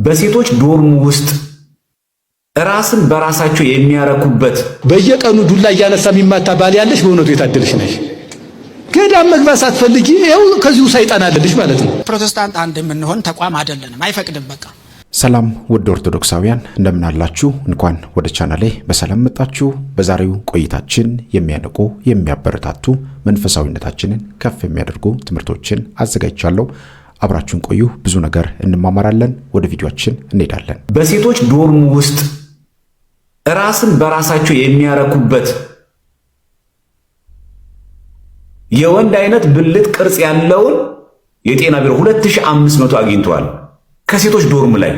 በሴቶች ዶርም ውስጥ ራስን በራሳቸው የሚያረኩበት በየቀኑ ዱላ እያነሳ የሚማታ ባል ያለሽ በእውነቱ የታደልሽ ነሽ። ገዳም መግባት ሳትፈልጊ ይኸው ከዚሁ ሰይጣን አለልሽ ማለት ነው። ፕሮቴስታንት አንድ የምንሆን ተቋም አይደለንም፣ አይፈቅድም። በቃ ሰላም ውድ ኦርቶዶክሳውያን እንደምን አላችሁ? እንኳን ወደ ቻናሌ በሰላም መጣችሁ። በዛሬው ቆይታችን የሚያነቁ የሚያበረታቱ መንፈሳዊነታችንን ከፍ የሚያደርጉ ትምህርቶችን አዘጋጅቻለሁ። አብራችሁን ቆዩ። ብዙ ነገር እንማማራለን። ወደ ቪዲዮአችን እንሄዳለን። በሴቶች ዶርም ውስጥ ራስን በራሳቸው የሚያረኩበት የወንድ አይነት ብልት ቅርጽ ያለውን የጤና ቢሮ 2500 አግኝቷል ከሴቶች ዶርም ላይ።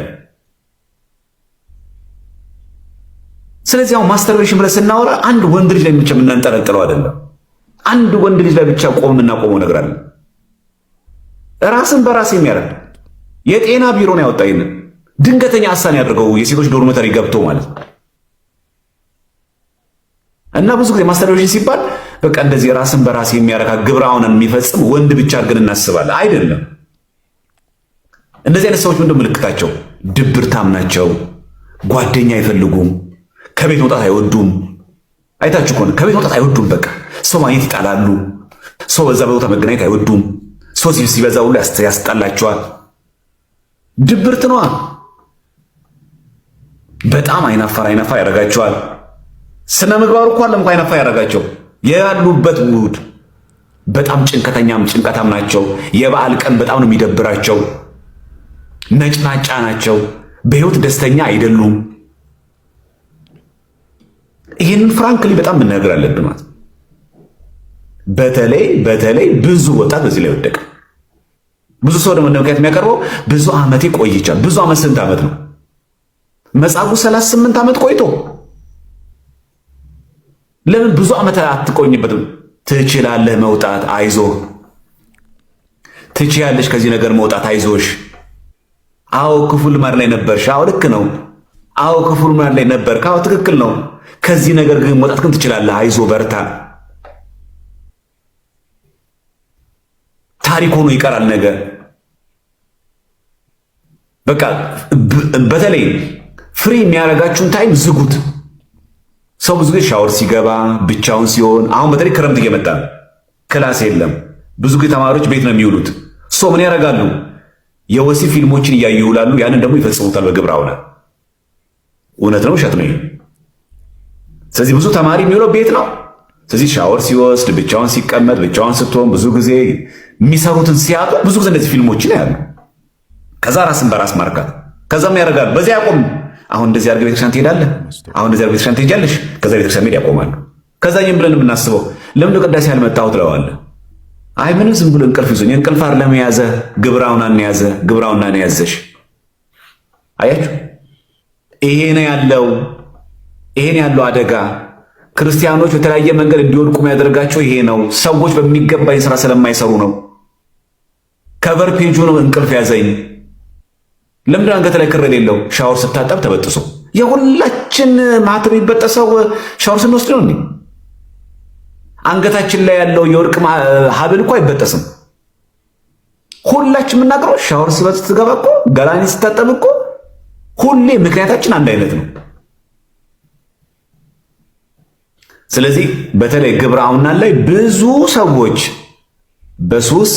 ስለዚህ አሁን ማስተርቤሽን ብለን ስናወራ አንድ ወንድ ልጅ ላይ ብቻ የምናንጠለጥለው አይደለም። አንድ ወንድ ልጅ ላይ ብቻ የምናቆመው ነገር አለ። ራስን በራስ የሚያረግ የጤና ቢሮ ነው ያወጣው። ይሄን ድንገተኛ አሳን ያደርገው የሴቶች ዶርሚተሪ ገብቶ ማለት ነው። እና ብዙ ጊዜ ማስተርቤሽን ሲባል በቃ እንደዚህ ራስን በራስ የሚያረካ ግብረ አውነን የሚፈጽም ወንድ ብቻ አድርገን እናስባለን። አይደለም። እንደዚህ አይነት ሰዎች ምንድነው ምልክታቸው? ድብርታም ናቸው፣ ጓደኛ አይፈልጉም፣ ከቤት መውጣት አይወዱም። አይታችሁ ከሆነ ከቤት መውጣት አይወዱም። በቃ ሰው ማግኘት ይጣላሉ። ሰው በዛ ቦታ መገናኘት አይወዱም። ሰው ሲበዛ ሁሉ ያስጣላቸዋል። ድብርት ነዋ። በጣም አይናፋር ያደርጋቸዋል። ስነ ምግባሩ እኮ አለም አይናፋር ያደርጋቸው። ያሉበት ውድ በጣም ጭንቀታም ናቸው። የበዓል ቀን በጣም ነው የሚደብራቸው። ነጭናጫ ናቸው። በህይወት ደስተኛ አይደሉም። ይህንን ፍራንክሊ በጣም መናገር አለብን ማለት። በተለይ ብዙ ወጣት በዚህ ላይ ወደቀ። ብዙ ሰው ደግሞ እንደምክንያት የሚያቀርበው ብዙ ዓመት ቆይቻል። ብዙ ዓመት ስንት ዓመት ነው? መጻጉዕ 38 ዓመት ቆይቶ ለምን ብዙ ዓመት አትቆይበትም? ትችላለህ መውጣት፣ አይዞህ። ትችያለሽ ከዚህ ነገር መውጣት፣ አይዞሽ። አዎ ክፉ ልማድ ላይ ነበርሽ። አዎ ልክ ነው። አዎ ክፉ ልማድ ላይ ነበርክ። አዎ ትክክል ነው። ከዚህ ነገር ግን መውጣት ግን ትችላለህ። አይዞህ፣ በርታ። ታሪክ ሆኖ ይቀራል ነገር። በቃ በተለይ ፍሪ የሚያረጋችሁን ታይም ዝጉት። ሰው ብዙ ጊዜ ሻወር ሲገባ ብቻውን ሲሆን፣ አሁን በተለይ ክረምት እየመጣ ክላስ የለም። ብዙ ጊዜ ተማሪዎች ቤት ነው የሚውሉት። ሰው ምን ያደርጋሉ? የወሲብ ፊልሞችን እያዩ ይውላሉ። ያንን ደግሞ ይፈጽሙታል በግብረ አውነ። እውነት ነው ውሸት ነው? ስለዚህ ብዙ ተማሪ የሚውለው ቤት ነው። ስለዚህ ሻወር ሲወስድ፣ ብቻውን ሲቀመጥ፣ ብቻውን ስትሆን፣ ብዙ ጊዜ የሚሰሩትን ሲያጡ ብዙ ጊዜ እነዚህ ፊልሞችን ያሉ። ከዛ ራስን በራስ ማርካት። ከዛም ያደርጋሉ። በዚያ ያቆም። አሁን እንደዚህ አድርገህ ቤተክርስቲያን ትሄዳለህ፣ አሁን እንደዚህ አድርገህ ቤተክርስቲያን ትሄጃለሽ። ከዛ ቤተክርስቲያን ሄድ ያቆማሉ። ከዛኛም ብለን የምናስበው ለምን ቅዳሴ ያልመጣው ትለዋለህ። አይ ምንም ዝም ብሎ እንቅልፍ ይዞኝ። እንቅልፍ አይደለም የያዘ ግብራውናን ያዘ፣ ግብራውናን ያዘሽ። አያችሁ፣ ይሄን ያለው አደጋ ክርስቲያኖች በተለያየ መንገድ እንዲወድቁ የሚያደርጋቸው ይሄ ነው። ሰዎች በሚገባ ስራ ስለማይሰሩ ነው። ከቨር ፔጁ ነው እንቅልፍ ያዘኝ። ለምንድን አንገት ላይ ክር የሌለው? ሻወር ስታጠብ ተበጥሶ። የሁላችን ማተብ የሚበጠሰው ሻወር ስንወስድ ነው እንዴ? አንገታችን ላይ ያለው የወርቅ ሀብል እኮ አይበጠስም። ሁላችን የምናገረው ሻወር ስትገባ እኮ፣ ገላኒ ስታጠብ እኮ ሁሌ ምክንያታችን አንድ አይነት ነው። ስለዚህ በተለይ ግብረ አውናን ላይ ብዙ ሰዎች በሱስ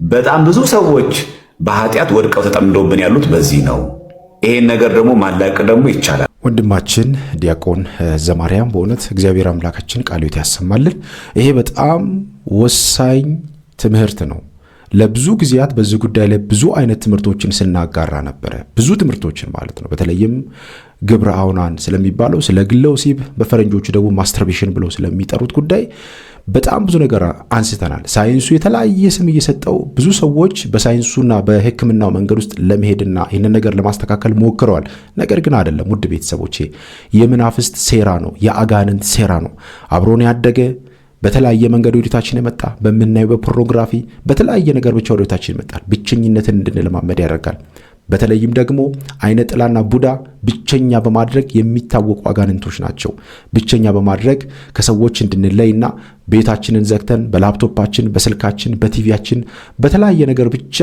በጣም ብዙ ሰዎች በኃጢአት ወድቀው ተጠምደውብን ያሉት በዚህ ነው። ይሄን ነገር ደግሞ ማላቅ ደግሞ ይቻላል። ወንድማችን ዲያቆን ዘማርያም በእውነት እግዚአብሔር አምላካችን ቃሉን ያሰማልን። ይሄ በጣም ወሳኝ ትምህርት ነው። ለብዙ ጊዜያት በዚህ ጉዳይ ላይ ብዙ አይነት ትምህርቶችን ስናጋራ ነበረ። ብዙ ትምህርቶችን ማለት ነው። በተለይም ግብረ አውናን ስለሚባለው ስለ ግለ ወሲብ፣ በፈረንጆቹ ደግሞ ማስተርቤሽን ብለው ስለሚጠሩት ጉዳይ በጣም ብዙ ነገር አንስተናል። ሳይንሱ የተለያየ ስም እየሰጠው ብዙ ሰዎች በሳይንሱና በሕክምናው መንገድ ውስጥ ለመሄድና ይህንን ነገር ለማስተካከል ሞክረዋል። ነገር ግን አይደለም። ውድ ቤተሰቦቼ የመናፍስት ሴራ ነው፣ የአጋንንት ሴራ ነው። አብሮን ያደገ በተለያየ መንገድ ወደታችን የመጣ በምናየው በፖርኖግራፊ በተለያየ ነገር ብቻ ወደታችን ይመጣል። ብቸኝነትን እንድንለማመድ ያደርጋል። በተለይም ደግሞ አይነ ጥላና ቡዳ ብቸኛ በማድረግ የሚታወቁ አጋንንቶች ናቸው። ብቸኛ በማድረግ ከሰዎች እንድንለይና ቤታችንን ዘግተን በላፕቶፓችን፣ በስልካችን፣ በቲቪያችን በተለያየ ነገር ብቻ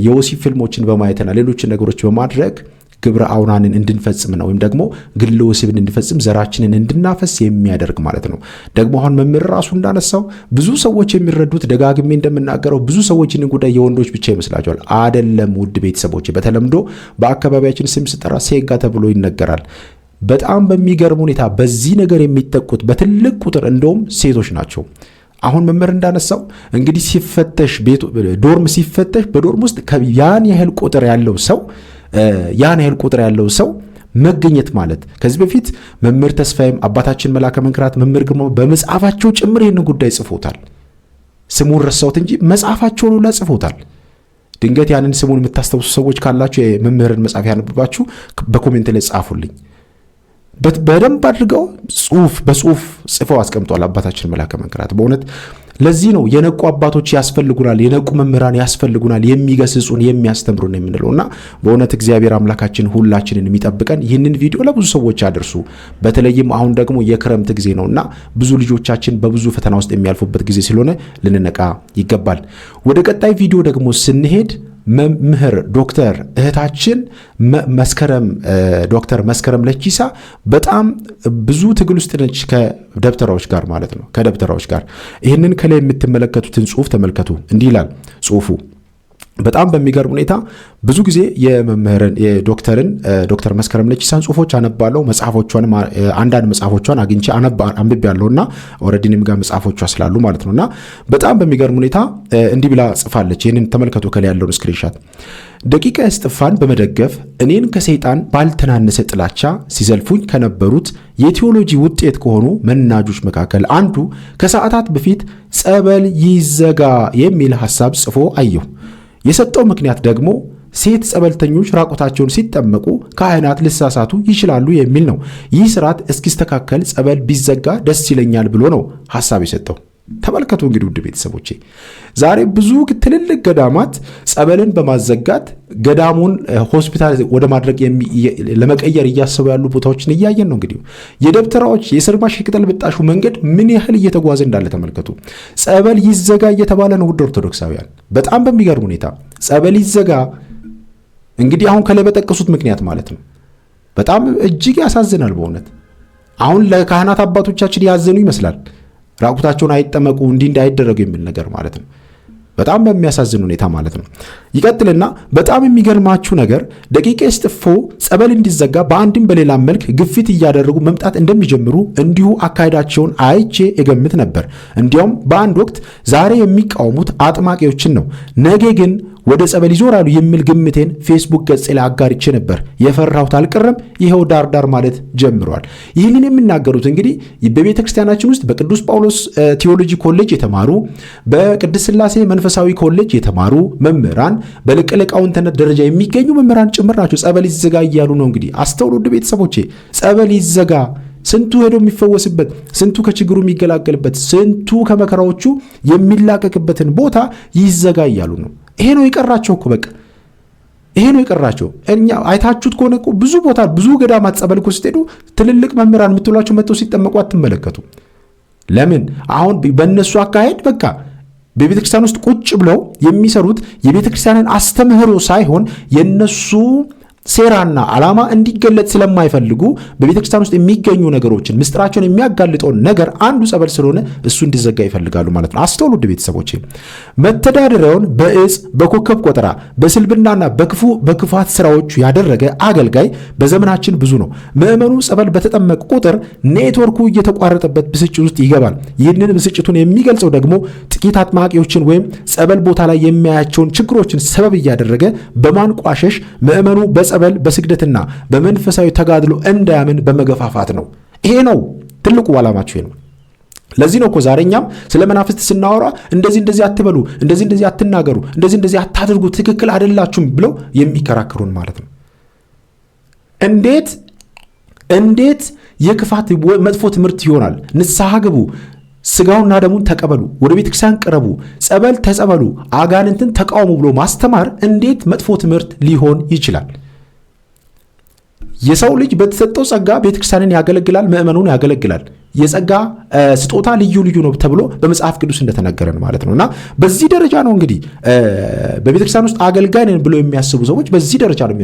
የወሲብ ፊልሞችን በማየትና ሌሎችን ነገሮች በማድረግ ግብረ አውራንን እንድንፈጽም ነው ወይም ደግሞ ግለ ወሲብን እንድንፈጽም ዘራችንን እንድናፈስ የሚያደርግ ማለት ነው። ደግሞ አሁን መምህር ራሱ እንዳነሳው ብዙ ሰዎች የሚረዱት ደጋግሜ እንደምናገረው ብዙ ሰዎች ይህንን ጉዳይ የወንዶች ብቻ ይመስላቸዋል። አይደለም ውድ ቤተሰቦች፣ በተለምዶ በአካባቢያችን ስም ስጠራ ሴጋ ተብሎ ይነገራል። በጣም በሚገርም ሁኔታ በዚህ ነገር የሚጠቁት በትልቅ ቁጥር እንደውም ሴቶች ናቸው። አሁን መምህር እንዳነሳው እንግዲህ ሲፈተሽ ዶርም ሲፈተሽ በዶርም ውስጥ ያን ያህል ቁጥር ያለው ሰው መገኘት ማለት ከዚህ በፊት መምህር ተስፋዬም አባታችን መላከ መንክራት መምህር ግርማ በመጽሐፋቸው ጭምር ይህን ጉዳይ ጽፎታል። ስሙን ረሳሁት እንጂ መጽሐፋቸውን ሁላ ጽፎታል። ድንገት ያንን ስሙን የምታስታውሱ ሰዎች ካላችሁ የመምህርን መጽሐፍ ያነብባችሁ በኮሜንት ላይ ጻፉልኝ። በደንብ አድርገው በጽሁፍ ጽፈው አስቀምጧል አባታችን መላከ መንክራት። በእውነት ለዚህ ነው የነቁ አባቶች ያስፈልጉናል፣ የነቁ መምህራን ያስፈልጉናል፣ የሚገስጹን የሚያስተምሩን የምንለውና በእውነት እግዚአብሔር አምላካችን ሁላችንን የሚጠብቀን። ይህንን ቪዲዮ ለብዙ ሰዎች አድርሱ። በተለይም አሁን ደግሞ የክረምት ጊዜ ነውና ብዙ ልጆቻችን በብዙ ፈተና ውስጥ የሚያልፉበት ጊዜ ስለሆነ ልንነቃ ይገባል። ወደ ቀጣይ ቪዲዮ ደግሞ ስንሄድ መምህር ዶክተር እህታችን ዶክተር መስከረም ለቺሳ በጣም ብዙ ትግል ውስጥ ነች ከደብተራዎች ጋር ማለት ነው። ከደብተራዎች ጋር ይህንን ከላይ የምትመለከቱትን ጽሁፍ ተመልከቱ። እንዲህ ይላል ጽሁፉ። በጣም በሚገርም ሁኔታ ብዙ ጊዜ ዶክተር መስከረም ለቺሳን ጽሁፎች አነባለሁ። መጽሐፎቿን አንዳንድ መጽሐፎቿን አግኝቼ አንብቤያለሁና ኦሬዲ እኔም ጋር መጽሐፎቿ ስላሉ ማለት ነውና በጣም በሚገርም ሁኔታ እንዲህ ብላ ጽፋለች። ይህንን ተመልከቱ ከላይ ያለውን ስክሪንሻት። ደቂቀ እስጢፋን በመደገፍ እኔን ከሰይጣን ባልተናነሰ ጥላቻ ሲዘልፉኝ ከነበሩት የቴዎሎጂ ውጤት ከሆኑ መናጆች መካከል አንዱ ከሰዓታት በፊት ጸበል ይዘጋ የሚል ሐሳብ ጽፎ አየሁ። የሰጠው ምክንያት ደግሞ ሴት ጸበልተኞች ራቆታቸውን ሲጠመቁ ካህናት ሊሳሳቱ ይችላሉ የሚል ነው። ይህ ስርዓት እስኪስተካከል ጸበል ቢዘጋ ደስ ይለኛል ብሎ ነው ሐሳብ የሰጠው። ተመልከቱ እንግዲህ ውድ ቤተሰቦቼ፣ ዛሬ ብዙ ትልልቅ ገዳማት ጸበልን በማዘጋት ገዳሙን ሆስፒታል ወደ ማድረግ ለመቀየር እያሰቡ ያሉ ቦታዎችን እያየን ነው። እንግዲህ የደብተራዎች የስርማሽ ቅጠል ብጣሹ መንገድ ምን ያህል እየተጓዘ እንዳለ ተመልከቱ። ጸበል ይዘጋ እየተባለ ነው ውድ ኦርቶዶክሳውያን። በጣም በሚገርም ሁኔታ ጸበል ይዘጋ እንግዲህ አሁን ከላይ በጠቀሱት ምክንያት ማለት ነው። በጣም እጅግ ያሳዝናል በእውነት። አሁን ለካህናት አባቶቻችን ያዘኑ ይመስላል። ራቁታቸውን አይጠመቁ እንዲህ እንዳይደረጉ የሚል ነገር ማለት ነው። በጣም በሚያሳዝን ሁኔታ ማለት ነው። ይቀጥልና በጣም የሚገርማችሁ ነገር ደቂቀ እስጢፎ ጸበል እንዲዘጋ በአንድም በሌላ መልክ ግፊት እያደረጉ መምጣት እንደሚጀምሩ እንዲሁ አካሄዳቸውን አይቼ እገምት ነበር። እንዲያውም በአንድ ወቅት ዛሬ የሚቃወሙት አጥማቂዎችን ነው፣ ነገ ግን ወደ ጸበል ይዞራሉ የሚል ግምቴን ፌስቡክ ገጽ ላይ አጋርቼ ነበር። የፈራሁት አልቀረም፣ ይኸው ዳርዳር ማለት ጀምሯል። ይህንን የሚናገሩት እንግዲህ በቤተ ክርስቲያናችን ውስጥ በቅዱስ ጳውሎስ ቴዎሎጂ ኮሌጅ የተማሩ፣ በቅድስት ሥላሴ መንፈሳዊ ኮሌጅ የተማሩ መምህራን፣ በሊቀ ሊቃውንትነት ደረጃ የሚገኙ መምህራን ጭምር ናቸው። ጸበል ይዘጋ እያሉ ነው። እንግዲህ አስተውሉ ውድ ቤተሰቦቼ፣ ጸበል ይዘጋ። ስንቱ ሄዶ የሚፈወስበት፣ ስንቱ ከችግሩ የሚገላገልበት፣ ስንቱ ከመከራዎቹ የሚላቀቅበትን ቦታ ይዘጋ እያሉ ነው። ይሄ ነው የቀራቸው እኮ በቃ ይሄ ነው የቀራቸው። እኛ አይታችሁት ከሆነ እኮ ብዙ ቦታ ብዙ ገዳማት ጸበል እኮ ስትሄዱ ትልልቅ መምህራን የምትሏቸው መጥተው ሲጠመቁ አትመለከቱ። ለምን? አሁን በእነሱ አካሄድ በቃ በቤተ ክርስቲያን ውስጥ ቁጭ ብለው የሚሰሩት የቤተ ክርስቲያንን አስተምህሮ ሳይሆን የነሱ ሴራና ዓላማ እንዲገለጥ ስለማይፈልጉ በቤተ ክርስቲያን ውስጥ የሚገኙ ነገሮችን ምስጢራቸውን የሚያጋልጠውን ነገር አንዱ ጸበል ስለሆነ እሱ እንዲዘጋ ይፈልጋሉ ማለት ነው። አስተውሉ ውድ ቤተሰቦቼ፣ መተዳደሪያውን በእጽ በኮከብ ቆጠራ በስልብናና በክፋት ስራዎቹ ያደረገ አገልጋይ በዘመናችን ብዙ ነው። ምዕመኑ ጸበል በተጠመቀ ቁጥር ኔትወርኩ እየተቋረጠበት ብስጭት ውስጥ ይገባል። ይህንን ብስጭቱን የሚገልጸው ደግሞ ጥቂት አጥማቂዎችን ወይም ጸበል ቦታ ላይ የሚያያቸውን ችግሮችን ሰበብ እያደረገ በማንቋሸሽ ምዕመኑ ጸበል በስግደትና በመንፈሳዊ ተጋድሎ እንዳያምን በመገፋፋት ነው። ይሄ ነው ትልቁ ዓላማቸው ነው። ለዚህ ነው እኮ ዛሬኛም ስለ መናፍስት ስናወራ እንደዚህ አትበሉ፣ እንደዚህ አትናገሩ፣ እንደዚህ አታድርጉ፣ ትክክል አይደላችሁም ብለው የሚከራከሩን ማለት ነው። እንዴት የክፋት መጥፎ ትምህርት ይሆናል? ንስሐ ግቡ፣ ስጋውና ደሙን ተቀበሉ፣ ወደ ቤተ ክርስቲያን ቅረቡ፣ ጸበል ተጸበሉ፣ አጋንንትን ተቃውሙ ብሎ ማስተማር እንዴት መጥፎ ትምህርት ሊሆን ይችላል? የሰው ልጅ በተሰጠው ጸጋ ቤተክርስቲያንን ያገለግላል፣ ምእመኑን ያገለግላል። የጸጋ ስጦታ ልዩ ልዩ ነው ተብሎ በመጽሐፍ ቅዱስ እንደተነገረን ማለት ነውና በዚህ ደረጃ ነው እንግዲህ በቤተክርስቲያን ውስጥ አገልጋይ ነን ብለው የሚያስቡ ሰዎች በዚህ ደረጃ ነው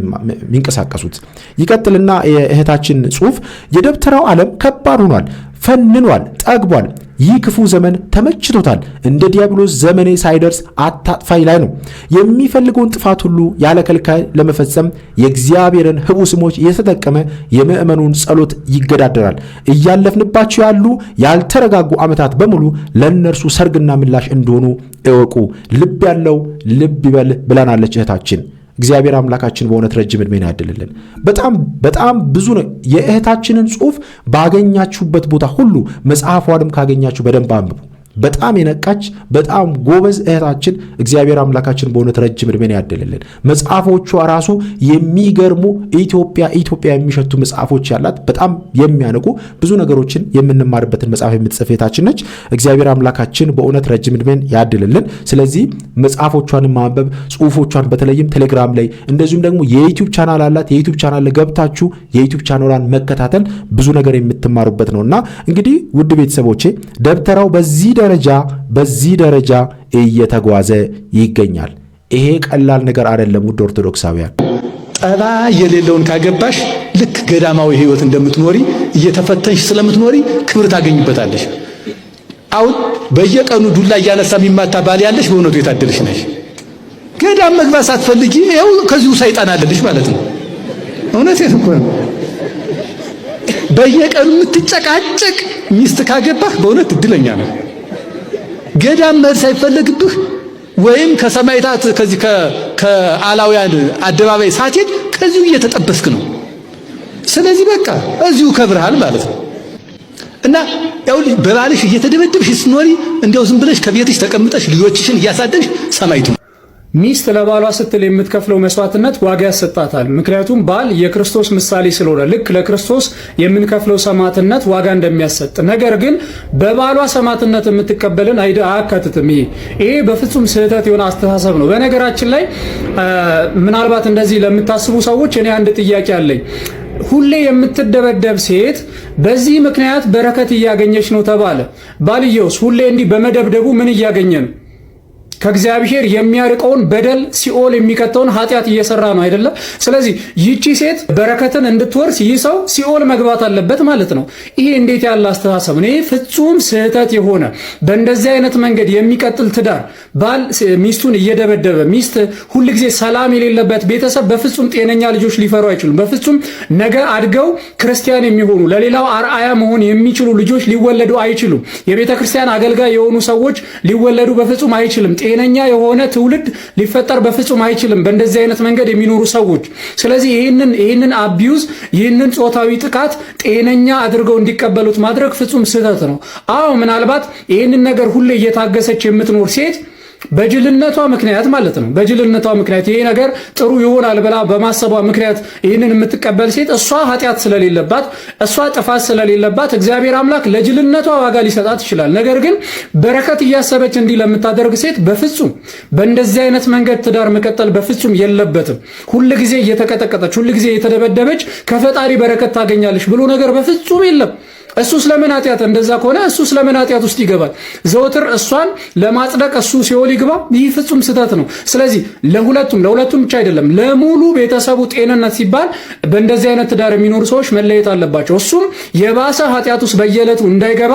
የሚንቀሳቀሱት። ይቀጥልና የእህታችን ጽሑፍ የደብተራው ዓለም ከባድ ሆኗል፣ ፈንኗል፣ ጠግቧል። ይህ ክፉ ዘመን ተመችቶታል። እንደ ዲያብሎስ ዘመኔ ሳይደርስ አታጥፋይ ላይ ነው። የሚፈልገውን ጥፋት ሁሉ ያለ ከልካይ ለመፈጸም የእግዚአብሔርን ህቡ ስሞች የተጠቀመ የምእመኑን ጸሎት ይገዳደራል። እያለፍንባቸው ያሉ ያልተረጋጉ ዓመታት በሙሉ ለእነርሱ ሰርግና ምላሽ እንደሆኑ እወቁ። ልብ ያለው ልብ ይበል ብላናለች እህታችን። እግዚአብሔር አምላካችን በእውነት ረጅም ዕድሜን ያድልልን። በጣም ብዙ ነው። የእህታችንን ጽሑፍ ባገኛችሁበት ቦታ ሁሉ መጽሐፏንም ካገኛችሁ በደንብ አንብቡ። በጣም የነቃች በጣም ጎበዝ እህታችን እግዚአብሔር አምላካችን በእውነት ረጅም ዕድሜን ያድልልን። መጽሐፎቿ ራሱ የሚገርሙ ኢትዮጵያ የሚሸቱ መጽሐፎች ያላት በጣም የሚያነቁ ብዙ ነገሮችን የምንማርበትን መጽሐፍ የምትጽፍ እህታችን ነች። እግዚአብሔር አምላካችን በእውነት ረጅም ዕድሜን ያድልልን። ስለዚህ መጽሐፎቿን ማንበብ፣ ጽሁፎቿን በተለይም ቴሌግራም ላይ እንደዚሁም ደግሞ የዩቲዩብ ቻናል አላት። የዩቲዩብ ቻናል ላይ ገብታችሁ የዩቲዩብ ቻናሏን መከታተል ብዙ ነገር የምትማሩበት ነውና እንግዲህ ውድ ቤተሰቦቼ ደብተራው በዚህ ደረጃ እየተጓዘ ይገኛል። ይሄ ቀላል ነገር አይደለም ውድ ኦርቶዶክሳውያን። ጠባ የሌለውን ካገባሽ ልክ ገዳማዊ ህይወት እንደምትኖሪ እየተፈተንሽ ስለምትኖሪ ክብር ታገኝበታለሽ። አሁን በየቀኑ ዱላ እያነሳ የሚማታ ባል ያለሽ በእውነቱ የታደልሽ ነሽ። ገዳም መግባት ሳትፈልጊ ይኸው ከዚሁ ሰይጣን አለልሽ ማለት ነው። እውነቴን እኮ ነው። በየቀኑ የምትጨቃጨቅ ሚስት ካገባህ በእውነት እድለኛ ነው። ገዳም መሄድ ሳይፈለግብህ ወይም ከሰማይታት ከዚህ ከአላውያን አደባባይ ሳትሄድ ከዚሁ እየተጠበስክ ነው። ስለዚህ በቃ እዚሁ ከብርሃል ማለት ነው። እና ያው በባልሽ እየተደበደብሽ ስትኖሪ እንዲያው ዝም ብለሽ ከቤትሽ ተቀምጠሽ ልጆችሽን እያሳደግሽ ሰማይቱ ሚስት ለባሏ ስትል የምትከፍለው መስዋዕትነት ዋጋ ያሰጣታል። ምክንያቱም ባል የክርስቶስ ምሳሌ ስለሆነ ልክ ለክርስቶስ የምንከፍለው ሰማዕትነት ዋጋ እንደሚያሰጥ፣ ነገር ግን በባሏ ሰማዕትነት የምትቀበልን አያካትትም። ይሄ በፍጹም ስህተት የሆነ አስተሳሰብ ነው። በነገራችን ላይ ምናልባት እንደዚህ ለምታስቡ ሰዎች እኔ አንድ ጥያቄ አለኝ። ሁሌ የምትደበደብ ሴት በዚህ ምክንያት በረከት እያገኘች ነው ተባለ። ባልየውስ ሁሌ እንዲህ በመደብደቡ ምን እያገኘ ነው? ከእግዚአብሔር የሚያርቀውን በደል ሲኦል የሚከተውን ኃጢአት እየሰራ ነው አይደለም? ስለዚህ ይቺ ሴት በረከትን እንድትወርስ ይህ ሰው ሲኦል መግባት አለበት ማለት ነው። ይሄ እንዴት ያለ አስተሳሰብ ነው? ይሄ ፍጹም ስህተት የሆነ በእንደዚህ አይነት መንገድ የሚቀጥል ትዳር፣ ባል ሚስቱን እየደበደበ ሚስት ሁልጊዜ ሰላም የሌለበት ቤተሰብ በፍጹም ጤነኛ ልጆች ሊፈሩ አይችሉም። በፍጹም ነገ አድገው ክርስቲያን የሚሆኑ ለሌላው አርአያ መሆን የሚችሉ ልጆች ሊወለዱ አይችሉም። የቤተ ክርስቲያን አገልጋይ የሆኑ ሰዎች ሊወለዱ በፍጹም አይችልም። ጤነኛ የሆነ ትውልድ ሊፈጠር በፍጹም አይችልም በእንደዚህ አይነት መንገድ የሚኖሩ ሰዎች። ስለዚህ ይህንን አቢዩዝ ይህንን ጾታዊ ጥቃት ጤነኛ አድርገው እንዲቀበሉት ማድረግ ፍጹም ስህተት ነው። አዎ ምናልባት ይህንን ነገር ሁሌ እየታገሰች የምትኖር ሴት በጅልነቷ ምክንያት ማለት ነው። በጅልነቷ ምክንያት ይሄ ነገር ጥሩ ይሆናል ብላ በማሰቧ ምክንያት ይህንን የምትቀበል ሴት እሷ ኃጢአት ስለሌለባት እሷ ጥፋት ስለሌለባት እግዚአብሔር አምላክ ለጅልነቷ ዋጋ ሊሰጣት ይችላል። ነገር ግን በረከት እያሰበች እንዲህ ለምታደርግ ሴት በፍጹም በእንደዚህ አይነት መንገድ ትዳር መቀጠል በፍጹም የለበትም። ሁልጊዜ እየተቀጠቀጠች ሁልጊዜ እየተደበደበች ከፈጣሪ በረከት ታገኛለች ብሎ ነገር በፍጹም የለም። እሱ ስለምን ኃጢአት እንደዛ ከሆነ እሱ ስለምን ኃጢአት ውስጥ ይገባል? ዘወትር እሷን ለማጽደቅ እሱ ሲኦል ይግባ? ይህ ፍጹም ስህተት ነው። ስለዚህ ለሁለቱም ብቻ አይደለም ለሙሉ ቤተሰቡ ጤንነት ሲባል በእንደዚህ አይነት ትዳር የሚኖሩ ሰዎች መለየት አለባቸው። እሱም የባሰ ኃጢአት ውስጥ በየዕለቱ እንዳይገባ፣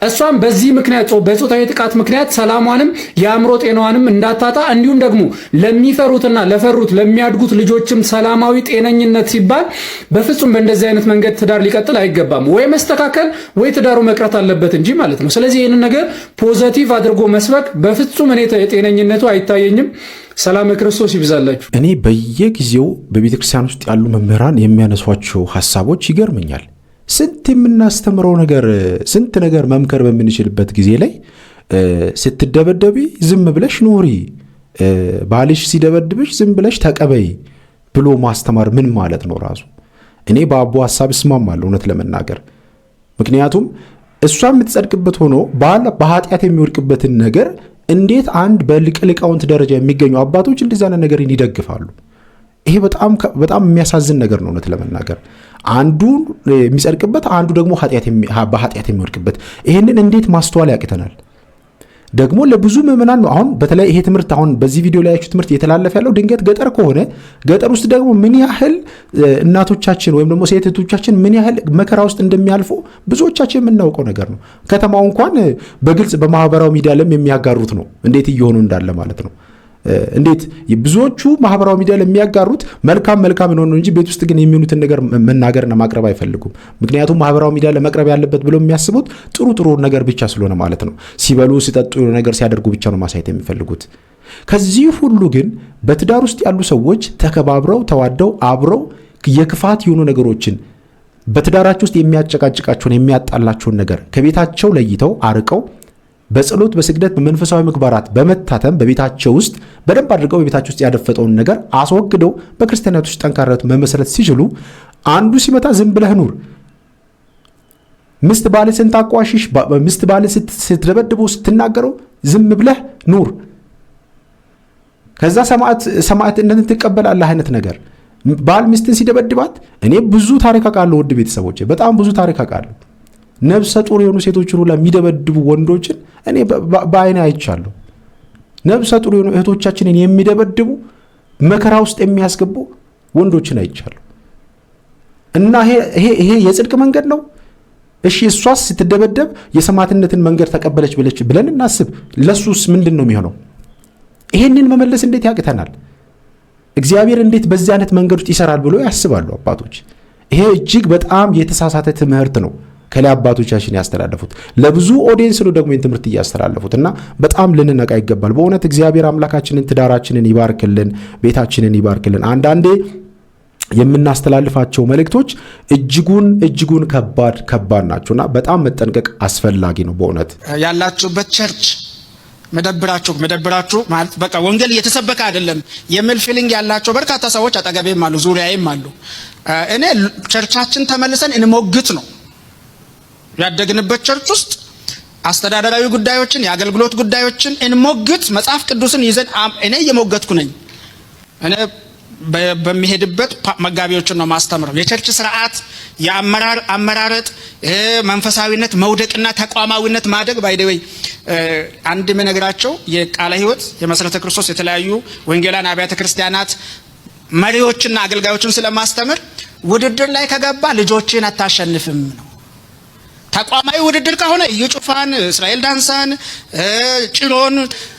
እሷም በዚህ ምክንያት በጾታዊ ጥቃት ምክንያት ሰላሟንም የአእምሮ ጤናዋንም እንዳታጣ፣ እንዲሁም ደግሞ ለሚፈሩትና ለፈሩት ለሚያድጉት ልጆችም ሰላማዊ ጤነኝነት ሲባል በፍጹም በእንደዚህ አይነት መንገድ ትዳር ሊቀጥል አይገባም። ወይ መስተካከል ወይ ትዳሩ መቅረት አለበት እንጂ ማለት ነው። ስለዚህ ይህንን ነገር ፖዘቲቭ አድርጎ መስበክ በፍጹም እኔ የጤነኝነቱ አይታየኝም። ሰላም ክርስቶስ ይብዛላችሁ። እኔ በየጊዜው በቤተ ክርስቲያን ውስጥ ያሉ መምህራን የሚያነሷቸው ሐሳቦች ይገርመኛል። ስንት የምናስተምረው ነገር ስንት ነገር መምከር በምንችልበት ጊዜ ላይ ስትደበደቢ ዝም ብለሽ ኖሪ፣ ባልሽ ሲደበድብሽ ዝም ብለሽ ተቀበይ ብሎ ማስተማር ምን ማለት ነው? ራሱ እኔ በአቦ ሐሳብ እስማማለሁ እውነት ለመናገር። ምክንያቱም እሷ የምትጸድቅበት ሆኖ ባል በኃጢአት የሚወድቅበትን ነገር እንዴት አንድ በሊቃውንት ደረጃ የሚገኙ አባቶች እንደዛ ነገር ይደግፋሉ? ይሄ በጣም የሚያሳዝን ነገር ነው። እውነት ለመናገር አንዱ የሚጸድቅበት አንዱ ደግሞ በኃጢአት የሚወድቅበት ይሄንን እንዴት ማስተዋል ያቅተናል? ደግሞ ለብዙ ምዕመናን ነው። አሁን በተለይ ይሄ ትምህርት አሁን በዚህ ቪዲዮ ላይ ያያችሁ ትምህርት እየተላለፈ ያለው ድንገት ገጠር ከሆነ ገጠር ውስጥ ደግሞ ምን ያህል እናቶቻችን ወይም ደግሞ ሴት እህቶቻችን ምን ያህል መከራ ውስጥ እንደሚያልፉ ብዙዎቻችን የምናውቀው ነገር ነው። ከተማው እንኳን በግልጽ በማህበራዊ ሚዲያ ለም የሚያጋሩት ነው እንዴት እየሆኑ እንዳለ ማለት ነው። እንዴት ብዙዎቹ ማህበራዊ ሚዲያ ለሚያጋሩት መልካም ነው እንጂ ቤት ውስጥ ግን የሚሆኑትን ነገር መናገርና ማቅረብ አይፈልጉም። ምክንያቱም ማህበራዊ ሚዲያ ለመቅረብ ያለበት ብለው የሚያስቡት ጥሩ ነገር ብቻ ስለሆነ ማለት ነው። ሲበሉ ሲጠጡ ነገር ሲያደርጉ ብቻ ነው ማሳየት የሚፈልጉት። ከዚህ ሁሉ ግን በትዳር ውስጥ ያሉ ሰዎች ተከባብረው ተዋደው አብረው የክፋት የሆኑ ነገሮችን በትዳራቸው ውስጥ የሚያጨቃጭቃቸውን የሚያጣላቸውን ነገር ከቤታቸው ለይተው አርቀው በጸሎት በስግደት በመንፈሳዊ ምግባራት በመታተም በቤታቸው ውስጥ በደንብ አድርገው በቤታቸው ውስጥ ያደፈጠውን ነገር አስወግደው በክርስቲያናት ውስጥ ጠንካራነት መመስረት ሲችሉ አንዱ ሲመታ ዝም ብለህ ኑር፣ ሚስት ባል ስንታቋሽሽ ሚስት ባል ስትደበድበው ስትናገረው ዝም ብለህ ኑር፣ ከዛ ሰማዕትነትን ትቀበላለህ አይነት ነገር። ባል ሚስትን ሲደበድባት እኔ ብዙ ታሪክ አውቃለሁ። ውድ ቤተሰቦቼ በጣም ብዙ ታሪክ አውቃለሁ። ነፍሰ ጡር የሆኑ ሴቶችን ሁላ የሚደበድቡ ወንዶችን እኔ በአይኔ አይቻለሁ። ነፍሰ ጡር የሆኑ እህቶቻችንን የሚደበድቡ መከራ ውስጥ የሚያስገቡ ወንዶችን አይቻለሁ። እና ይሄ የጽድቅ መንገድ ነው? እሺ እሷስ ስትደበደብ የሰማዕትነትን መንገድ ተቀበለች ብለን እናስብ። ለሱስ ምንድን ነው የሚሆነው? ይሄንን መመለስ እንዴት ያቅተናል? እግዚአብሔር እንዴት በዚህ አይነት መንገድ ውስጥ ይሰራል ብሎ ያስባሉ አባቶች? ይሄ እጅግ በጣም የተሳሳተ ትምህርት ነው ከላይ አባቶቻችን ያስተላለፉት። ለብዙ ኦዲየንስ ነው ደግሞ ትምህርት እያስተላለፉት እና በጣም ልንነቃ ይገባል። በእውነት እግዚአብሔር አምላካችንን ትዳራችንን ይባርክልን፣ ቤታችንን ይባርክልን። አንዳንዴ የምናስተላልፋቸው መልእክቶች እጅጉን ከባድ ናቸውና በጣም መጠንቀቅ አስፈላጊ ነው። በእውነት ያላችሁበት ቸርች መደብራችሁ ማለት በቃ ወንጌል እየተሰበከ አይደለም የሚል ፊሊንግ ያላቸው በርካታ ሰዎች አጠገቤም አሉ፣ ዙሪያዬም አሉ። እኔ ቸርቻችን ተመልሰን እንሞግት ነው ያደግንበት ቸርች ውስጥ አስተዳደራዊ ጉዳዮችን የአገልግሎት ጉዳዮችን እንሞግት፣ መጽሐፍ ቅዱስን ይዘን እኔ እየሞገትኩ ነኝ። እኔ በሚሄድበት መጋቢዎችን ነው ማስተምረው። የቸርች ስርዓት፣ የአመራር አመራረጥ፣ መንፈሳዊነት መውደቅና ተቋማዊነት ማደግ ባይደወይ አንድ መነግራቸው የቃለ ሕይወት የመሰረተ ክርስቶስ የተለያዩ ወንጌላን አብያተ ክርስቲያናት መሪዎችና አገልጋዮችን ስለማስተምር ውድድር ላይ ከገባ ልጆችን አታሸንፍም ነው። ተቋማዊ ውድድር ከሆነ የጩፋን እስራኤል ዳንሳን ጭሮን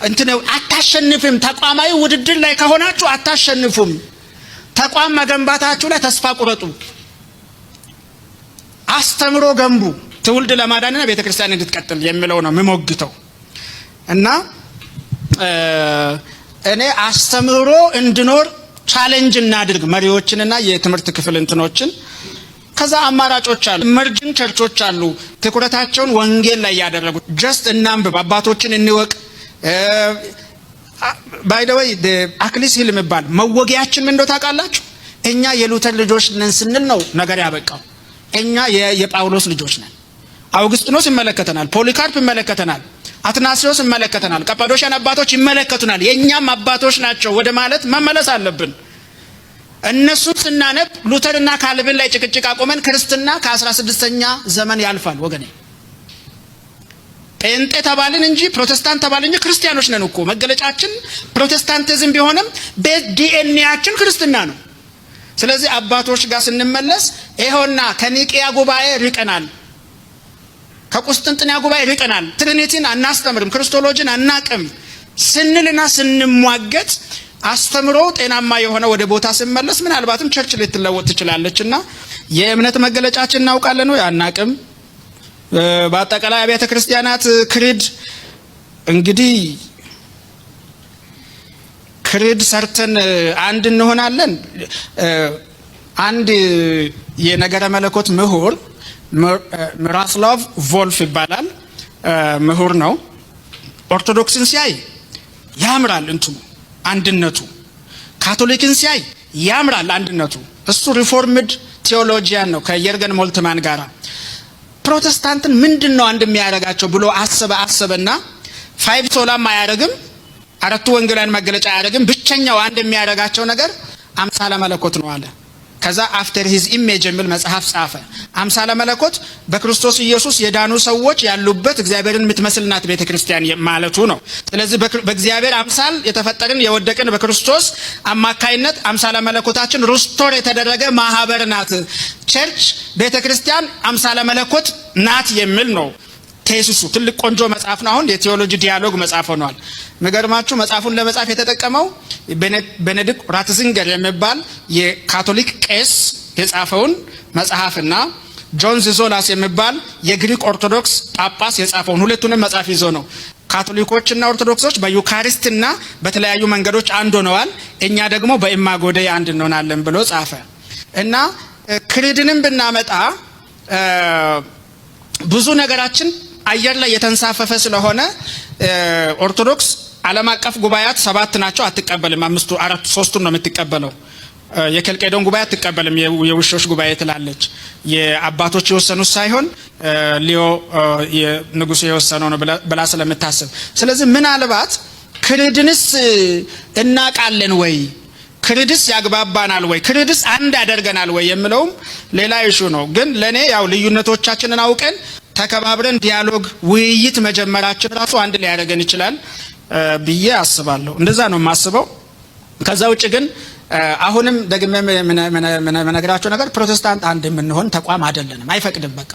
እንትነው አታሸንፍም። ተቋማዊ ውድድር ላይ ከሆናችሁ አታሸንፉም። ተቋም መገንባታችሁ ላይ ተስፋ ቁረጡ። አስተምሮ ገንቡ፣ ትውልድ ለማዳንና ቤተክርስቲያን እንድትቀጥል የሚለው ነው የምሞግተው። እና እኔ አስተምሮ እንድኖር ቻሌንጅ እናድርግ መሪዎችንና የትምህርት ክፍል እንትኖችን። ከዛ አማራጮች አሉ። ኢመርጂንግ ቸርቾች አሉ ትኩረታቸውን ወንጌል ላይ ያደረጉ። ጀስት እናንብብ፣ አባቶችን እንወቅ። ባይ ዘ ወይ አክሊስ ሂል የሚባል መወጊያችን ምን እንደው ታውቃላችሁ? እኛ የሉተር ልጆች ነን ስንል ነው ነገር ያበቃው። እኛ የጳውሎስ ልጆች ነን። አውግስጢኖስ ይመለከተናል፣ ፖሊካርፕ ይመለከተናል፣ አትናሲዮስ ይመለከተናል፣ ቀጳዶሽያን አባቶች ይመለከቱናል። የኛም አባቶች ናቸው ወደ ማለት መመለስ አለብን። እነሱን ስናነብ ሉተርና ካልቪን ላይ ጭቅጭቅ አቆመን። ክርስትና ከ16ኛ ዘመን ያልፋል ወገኔ። ጴንጤ ተባልን እንጂ ፕሮቴስታንት ተባልን እንጂ ክርስቲያኖች ነን እኮ። መገለጫችን ፕሮቴስታንቲዝም ቢሆንም ዲኤንኤያችን ክርስትና ነው። ስለዚህ አባቶች ጋር ስንመለስ ይሄውና ከኒቂያ ጉባኤ ርቀናል፣ ከቁስጥንጥንያ ጉባኤ ርቀናል፣ ትሪኒቲን አናስተምርም፣ ክርስቶሎጂን አናቅም ስንልና ስንሟገት አስተምሮ ጤናማ የሆነ ወደ ቦታ ሲመለስ ምናልባትም ቸርች ልትለወጥ ትችላለችና የእምነት መገለጫችን እናውቃለን ወይ አናቅም። በአጠቃላይ አብያተ ክርስቲያናት ክሪድ እንግዲህ ክሪድ ሰርተን አንድ እንሆናለን። አንድ የነገረ መለኮት ምሁር ሚሮስላቭ ቮልፍ ይባላል፣ ምሁር ነው። ኦርቶዶክስን ሲያይ ያምራል እንትኑ አንድነቱ፣ ካቶሊክን ሲያይ ያምራል አንድነቱ። እሱ ሪፎርምድ ቴዎሎጂያን ነው ከየርገን ሞልትማን ጋር። ፕሮቴስታንትን ምንድነው አንድ የሚያደርጋቸው ብሎ አሰበና ፋይቭ ሶላም አያደርግም፣ አራቱ ወንጌላውያን መገለጫ አያደርግም። ብቸኛው አንድ የሚያደርጋቸው ነገር አምሳለ መለኮት ነው አለ። ከዛ አፍተር ሂዝ ኢሜጅ የሚል መጽሐፍ ጻፈ። አምሳለ መለኮት በክርስቶስ ኢየሱስ የዳኑ ሰዎች ያሉበት እግዚአብሔርን የምትመስል ናት ቤተክርስቲያን ማለቱ ነው። ስለዚህ በእግዚአብሔር አምሳል የተፈጠርን የወደቅን በክርስቶስ አማካይነት አምሳለ መለኮታችን ሪስቶር የተደረገ ማህበር ናት። ቸርች ቤተክርስቲያን አምሳለ መለኮት ናት የሚል ነው ቴሲሱ። ትልቅ ቆንጆ መጽሐፍ ነው። አሁን የቴዎሎጂ ዲያሎግ መጽሐፍ ሆኗል። መገርማችሁ መጽሐፉን ለመጻፍ የተጠቀመው ቤኔዲክት ራትዚንገር የሚባል የካቶሊክ ቄስ የጻፈውን መጽሐፍና ጆን ዚዞላስ የሚባል የግሪክ ኦርቶዶክስ ጳጳስ የጻፈውን ሁለቱንም መጽሐፍ ይዞ ነው። ካቶሊኮችና ኦርቶዶክሶች በዩካሪስትና በተለያዩ መንገዶች አንድ ሆነዋል፣ እኛ ደግሞ በኢማጎ ዴይ አንድ እንሆናለን ብሎ ጻፈ እና ክሪድንም ብናመጣ ብዙ ነገራችን አየር ላይ የተንሳፈፈ ስለሆነ ኦርቶዶክስ ዓለም አቀፍ ጉባኤያት 7 ናቸው፣ አትቀበልም። 3ቱን ነው የምትቀበለው። የከልቄዶን ጉባኤ አትቀበልም፣ የውሾች ጉባኤ ትላለች። የአባቶች የወሰኑት ሳይሆን ሊዮ ንጉሱ የወሰነው ነው ብላ ስለምታስብ፣ ስለዚህ ምናልባት ክሪድንስ እናቃለን ወይ፣ ክሪድስ ያግባባናል ወይ፣ ክሪድስ አንድ ያደርገናል ወይ የሚለውም ሌላ ኢሹ ነው። ግን ለኔ ያው ልዩነቶቻችንን አውቀን ተከባብረን ዲያሎግ ውይይት መጀመራችን ራሱ አንድ ሊያደርገን ይችላል ብዬ አስባለሁ። እንደዛ ነው የማስበው። ከዛ ውጭ ግን አሁንም ደግሜ መነግራችሁ ነገር ፕሮቴስታንት አንድ የምንሆን ተቋም አይደለንም፣ አይፈቅድም። በቃ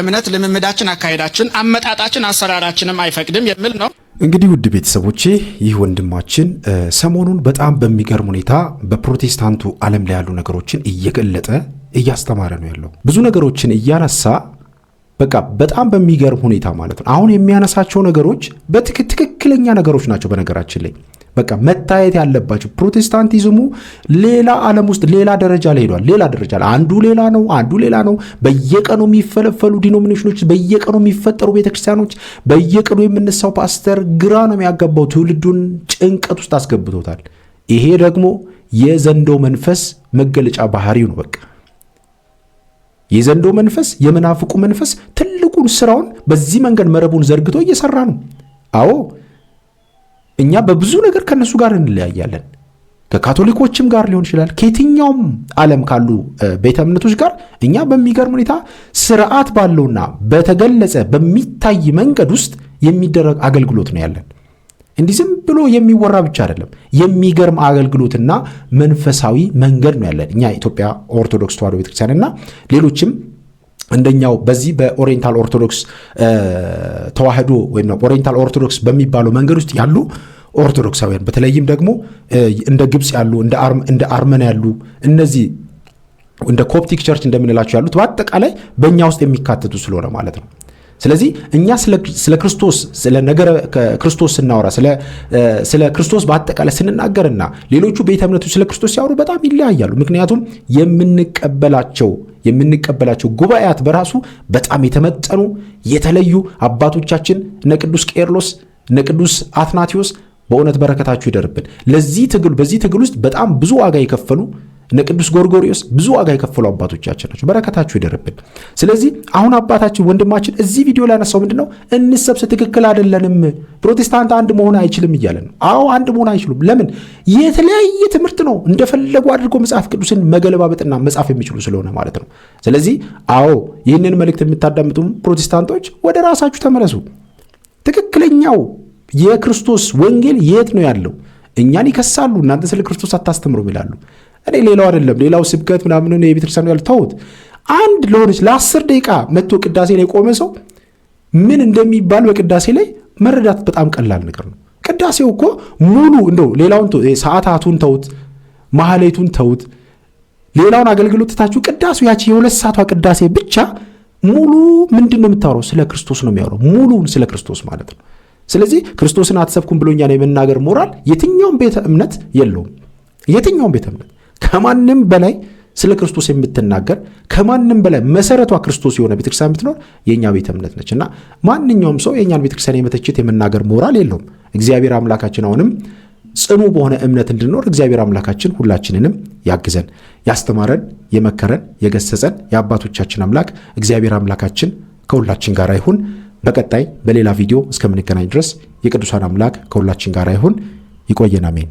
እምነት ልምምዳችን፣ አካሄዳችን፣ አመጣጣችን፣ አሰራራችንም አይፈቅድም የሚል ነው። እንግዲህ ውድ ቤተሰቦቼ ይህ ወንድማችን ሰሞኑን በጣም በሚገርም ሁኔታ በፕሮቴስታንቱ ዓለም ላይ ያሉ ነገሮችን እየገለጠ እያስተማረ ነው ያለው። ብዙ ነገሮችን እያነሳ በቃ በጣም በሚገርም ሁኔታ ማለት ነው። አሁን የሚያነሳቸው ነገሮች በትክክለኛ ነገሮች ናቸው። በነገራችን ላይ በቃ መታየት ያለባቸው ፕሮቴስታንቲዝሙ ሌላ ዓለም ውስጥ ሌላ ደረጃ ላይ ሄዷል። ሌላ ደረጃ ላይ አንዱ ሌላ ነው፣ አንዱ ሌላ ነው። በየቀኑ የሚፈለፈሉ ዲኖሚኔሽኖች፣ በየቀኑ የሚፈጠሩ ቤተክርስቲያኖች፣ በየቀኑ የምነሳው ፓስተር ግራ ነው የሚያጋባው። ትውልዱን ጭንቀት ውስጥ አስገብቶታል። ይሄ ደግሞ የዘንዶ መንፈስ መገለጫ ባህሪው ነው። በቃ የዘንዶ መንፈስ፣ የመናፍቁ መንፈስ ትልቁን ስራውን በዚህ መንገድ መረቡን ዘርግቶ እየሰራ ነው። አዎ እኛ በብዙ ነገር ከነሱ ጋር እንለያያለን። ከካቶሊኮችም ጋር ሊሆን ይችላል፣ ከየትኛውም ዓለም ካሉ ቤተ እምነቶች ጋር እኛ በሚገርም ሁኔታ ስርዓት ባለውና በተገለጸ በሚታይ መንገድ ውስጥ የሚደረግ አገልግሎት ነው ያለን። እንዲህ ዝም ብሎ የሚወራ ብቻ አይደለም፣ የሚገርም አገልግሎትና መንፈሳዊ መንገድ ነው ያለን እኛ ኢትዮጵያ ኦርቶዶክስ ተዋሕዶ ቤተክርስቲያንና ሌሎችም እንደኛው በዚህ በኦሪየንታል ኦርቶዶክስ ተዋሕዶ ወይም ኦሪየንታል ኦርቶዶክስ በሚባለው መንገድ ውስጥ ያሉ ኦርቶዶክሳውያን በተለይም ደግሞ እንደ ግብጽ ያሉ እንደ አርመን ያሉ እነዚህ እንደ ኮፕቲክ ቸርች እንደምንላቸው ያሉት በአጠቃላይ በእኛ ውስጥ የሚካተቱ ስለሆነ ማለት ነው። ስለዚህ እኛ ስለ ክርስቶስ ስለ ነገረ ክርስቶስ ስናወራ ስለ ክርስቶስ በአጠቃላይ ስንናገርና ሌሎቹ ቤተ እምነቶች ስለ ክርስቶስ ሲያወሩ በጣም ይለያያሉ። ምክንያቱም የምንቀበላቸው ጉባኤያት በራሱ በጣም የተመጠኑ የተለዩ አባቶቻችን እነ ቅዱስ ቄርሎስ እነ ቅዱስ አትናቴዎስ በእውነት በረከታችሁ ይደርብን። በዚህ ትግል ውስጥ በጣም ብዙ ዋጋ የከፈሉ እነ ቅዱስ ጎርጎሪዮስ ብዙ ዋጋ የከፈሉ አባቶቻችን ናቸው። በረከታችሁ ይደርብን። ስለዚህ አሁን አባታችን ወንድማችን እዚህ ቪዲዮ ላይ ያነሳው ምንድነው? እንሰብሰብ፣ ትክክል አይደለንም፣ ፕሮቴስታንት አንድ መሆን አይችልም እያለ ነው። አዎ አንድ መሆን አይችሉም። ለምን? የተለያየ ትምህርት ነው። እንደፈለጉ አድርጎ መጽሐፍ ቅዱስን መገለባበጥና መጻፍ የሚችሉ ስለሆነ ማለት ነው። ስለዚህ አዎ ይህንን መልእክት የምታዳምጡ ፕሮቴስታንቶች ወደ ራሳችሁ ተመለሱ። ትክክለኛው የክርስቶስ ወንጌል የት ነው ያለው? እኛን ይከሳሉ። እናንተ ስለ ክርስቶስ አታስተምሩም ይላሉ። እኔ ሌላው አይደለም ሌላው ስብከት ምናምን የቤተክርስቲያኑ ያለው ተውት። አንድ ለሆነች ለ10 ደቂቃ መጥቶ ቅዳሴ ላይ ቆመ ሰው ምን እንደሚባል በቅዳሴ ላይ መረዳት በጣም ቀላል ነገር ነው። ቅዳሴው እኮ ሙሉ እንደው ሌላውን ሰዓታቱን ተውት፣ ማህሌቱን ተውት፣ ሌላውን አገልግሎት ትታችሁ ቅዳሴው ያቺ የ2 ሰዓቷ ቅዳሴ ብቻ ሙሉ ምንድነው የምታወራው? ስለ ክርስቶስ ነው የሚያወራው። ሙሉን ስለ ክርስቶስ ማለት ነው። ስለዚህ ክርስቶስን አትሰብኩም ብሎኛል የመናገር ሞራል የትኛውም ቤተ እምነት የለውም። የትኛውም ቤተ እምነት ከማንም በላይ ስለ ክርስቶስ የምትናገር ከማንም በላይ መሰረቷ ክርስቶስ የሆነ ቤተክርስቲያን ብትኖር የኛ ቤተ እምነት ነችና ማንኛውም ሰው የኛን ቤተክርስቲያን የመተቸት የመናገር ሞራል የለውም። እግዚአብሔር አምላካችን አሁንም ጽኑ በሆነ እምነት እንድንኖር እግዚአብሔር አምላካችን ሁላችንንም ያግዘን። ያስተማረን፣ የመከረን፣ የገሰጸን የአባቶቻችን አምላክ እግዚአብሔር አምላካችን ከሁላችን ጋር ይሁን። በቀጣይ በሌላ ቪዲዮ እስከምንገናኝ ድረስ የቅዱሳን አምላክ ከሁላችን ጋር ይሁን። ይቆየን። አሜን።